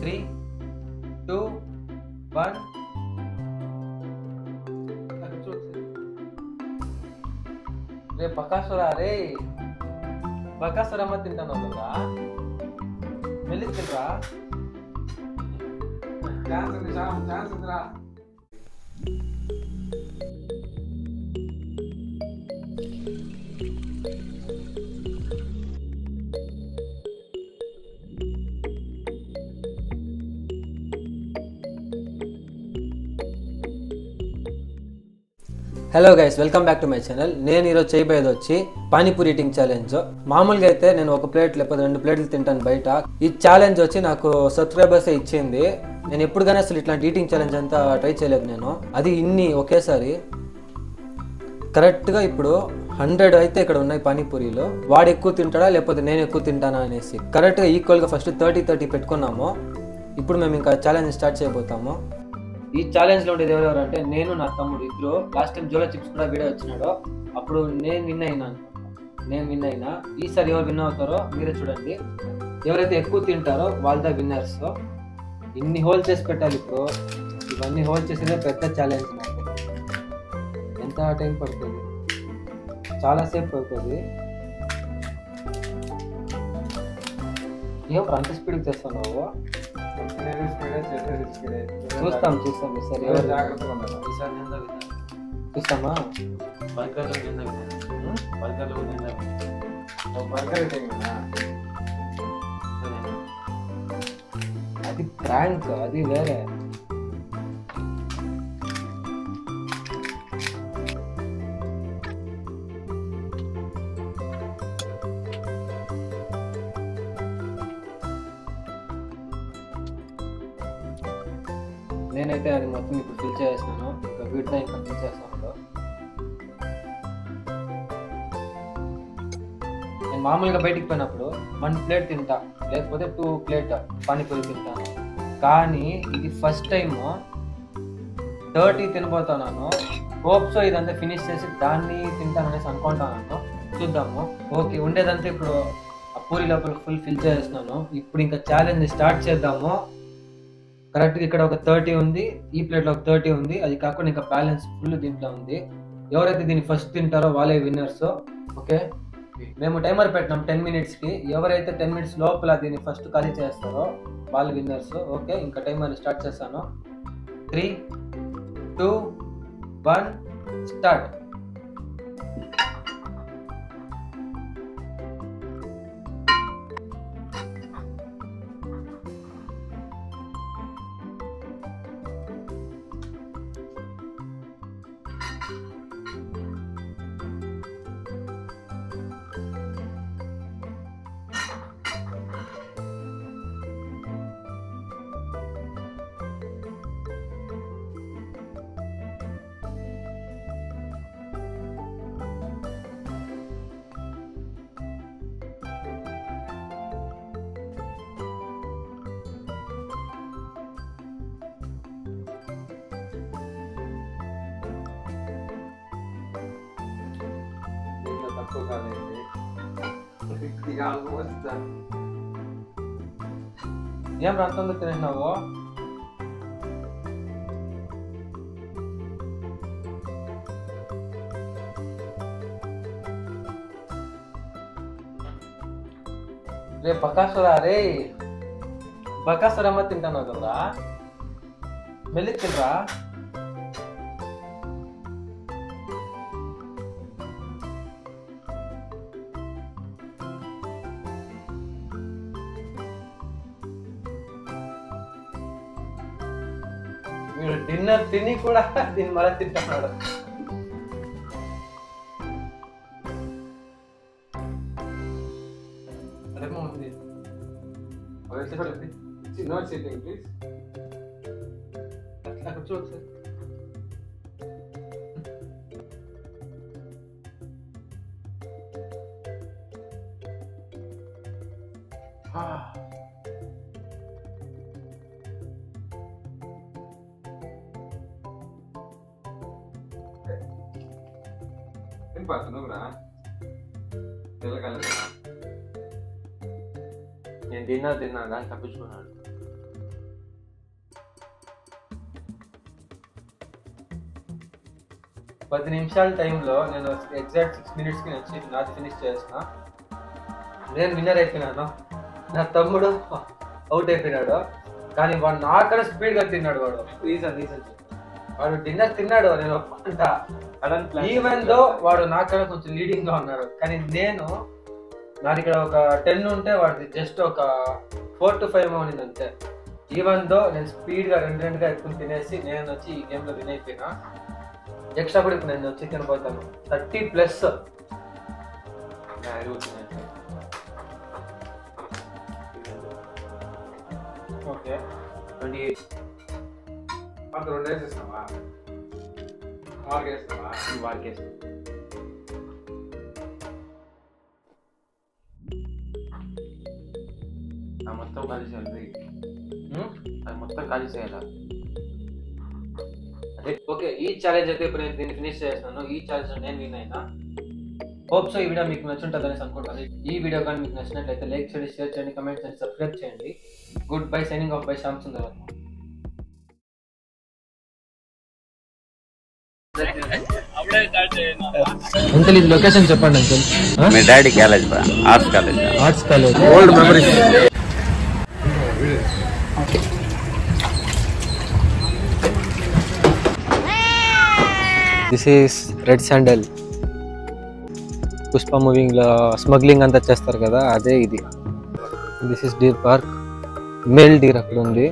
3, 2, 1. రే బకాసురా రే బకాసురమ్మ తింటాను కదా మెల్లి తింటరా ఛాన్స్ ఉందిరా. Hello guys, welcome back to my channel. నేను ఈరోజు చేయబోయేది వచ్చి పానీపూరి ఈటింగ్ ఛాలెంజ్. మామూలుగా అయితే నేను ఒక ప్లేట్ లేకపోతే 2 ప్లేట్లు తింటాను బయట. ఈ ఛాలెంజ్ వచ్చి నాకు సబ్స్క్రైబర్సే ఇచ్చింది. నేను ఎప్పుడు కానీ అసలు ఇట్లాంటి ఈటింగ్ ఛాలెంజ్ అంతా ట్రై చేయలేదు నేను. అది ఇన్ని ఒకేసారి కరెక్ట్గా ఇప్పుడు 100 అయితే ఇక్కడ ఉన్నాయి పానీపూరీలో. వాడు ఎక్కువ తింటాడా లేకపోతే నేను ఎక్కువ తింటానా అనేసి కరెక్ట్గా ఈక్వల్గా ఫస్ట్ 30 పెట్టుకున్నాము. ఇప్పుడు మేము ఇంకా ఛాలెంజ్ స్టార్ట్ చేయబోతాము. ఈ ఛాలెంజ్లో ఉండేది ఎవరెవరు అంటే నేను, నా తమ్ముడు ఇద్దరు. లాస్ట్ టైం జోలో చిప్స్ కూడా వీడియో వచ్చినాడు, అప్పుడు నేను విన్ అయినా. ఈసారి ఎవరు విన్ అవుతారో మీరే చూడండి. ఎవరైతే ఎక్కువ తింటారో వాళ్ళ విన్నర్స్. ఇన్ని హోల్ చేసి పెట్టాలి ఇప్పుడు. ఇవన్నీ హోల్ చేసేదే పెద్ద ఛాలెంజ్. నాకు ఎంత టైం పడుతుంది, చాలాసేపు పడుతుంది. ఏం అంత స్పీడ్కి తెస్తున్నావు? చూస్తాం ఈసారి చూస్తామా? అది ప్రాంక్, అది వేరే. నేనైతే అది మొత్తం ఇప్పుడు ఫిల్ చేస్తున్నాను. ఇంకా వీటితో ఇంకా ఫిల్ చేస్తాను. నేను మామూలుగా బయటికి పోయినప్పుడు 1 ప్లేట్ తింటా, లేకపోతే 2 ప్లేట్ పానీపూరి తింటాను. కానీ ఇది ఫస్ట్ టైం 30 తినబోతున్నాను. హోప్స్ ఇదంతా ఫినిష్ చేసి దాన్ని తింటాననేసి అనుకుంటున్నాను. చూద్దాము. ఓకే, ఉండేదంతా ఇప్పుడు ఆ పూరి లోపల ఫిల్ చేస్తున్నాను. ఇప్పుడు ఇంకా ఛాలెంజ్ స్టార్ట్ చేద్దాము. కరెక్ట్గా ఇక్కడ ఒక 30 ఉంది, ఈ ప్లేట్లో ఒక 30 ఉంది. అది కాకుండా ఇంకా బ్యాలెన్స్ ఫుల్ దీంట్లో ఉంది. ఎవరైతే దీన్ని ఫస్ట్ తింటారో వాళ్ళే విన్నర్స్. ఓకే, మేము టైమర్ పెట్టినాం 10 మినిట్స్కి. ఎవరైతే 10 మినిట్స్ లోపల దీన్ని ఫస్ట్ ఖాళీ చేస్తారో వాళ్ళు విన్నర్స్. ఓకే, ఇంకా టైమర్ స్టార్ట్ చేస్తాను. 3, 2, 1 స్టార్ట్. ఏం రాత్రంలో తినేసినావు? రే బకాసురా రే బకాసురమ్మ తింటాను కదా మెల్లి తినరా. మీరు డిన్నర్ తిని కూడా దీన్ని మళ్ళీ తింటున్నాడు. Not sitting, please. అక్కడ చూడు సార్. ఏం పడుతున్నావు రా? తెల్లగల నేను తిన్నా కానీ తప్పించుకున్నాను. 10 నిమిషాల టైంలో నేను ఎగ్జాక్ట్ 6 minutesకి నేను నాది ఫినిష్ చేసిన. నేను విన్నర్ అయిపోయినాను. నా తమ్ముడు అవుట్ అయిపోయినాడు. కానీ వాడు నాకన్నా స్పీడ్గా తిన్నాడు. వాడు డిన్నర్ తిన్నాడు, నేను ఒప్పుకుంటా. ఈవెన్ దో వాడు నాకన్నా కొంచెం లీడింగ్ గా ఉన్నాడు. కానీ నాది ఇక్కడ ఒక 10 ఉంటే వాడిది జస్ట్ ఒక 4 to 5 ఉన్నింది అంతే. ఈవెన్ దో నేను స్పీడ్గా రెండుగా ఎక్కువ తినేసి నేను వచ్చి ఈ గేమ్లో విన్ అయిపోయినా. ఎక్స్ట్రా కూడా ఇప్పుడు నేను వచ్చి తినబోతాను 30+. ఓకే 28. అంత 2 days ఇస్తావా? మార్కేస్తావా? మార్కేస్తా. మొత్తం ఖాళీ చేయాలి. అది మొత్తం ఖాళీ చేయాలి. ఓకే, ఈ ఛాలెంజ్ అయితే ఇప్పుడు నేను దీన్ని ఫినిష్ చేస్తున్నాను. ఈ ఛాలెంజ్ నేను విన్ అయినా. హోప్ సో ఈ వీడియో మీకు నచ్చుంటుంది అనేసి అనుకుంటాను. ఈ వీడియో కానీ మీకు నచ్చినట్లయితే లైక్ చేయండి, షేర్ చేయండి, కమెంట్ చేయండి, సబ్స్క్రైబ్ చేయండి. Good bye, signing off by Shyam Sundar. Uncle ఇది లొకేషన్ చెప్పండి అంకుల్. మీ daddy college arts college old memories. This is red sandal. Pushpa movie లో స్మగ్లింగ్ అంతా చేస్తారు కదా, అదే ఇది. This is deer park. Male deer అక్కడ ఉంది.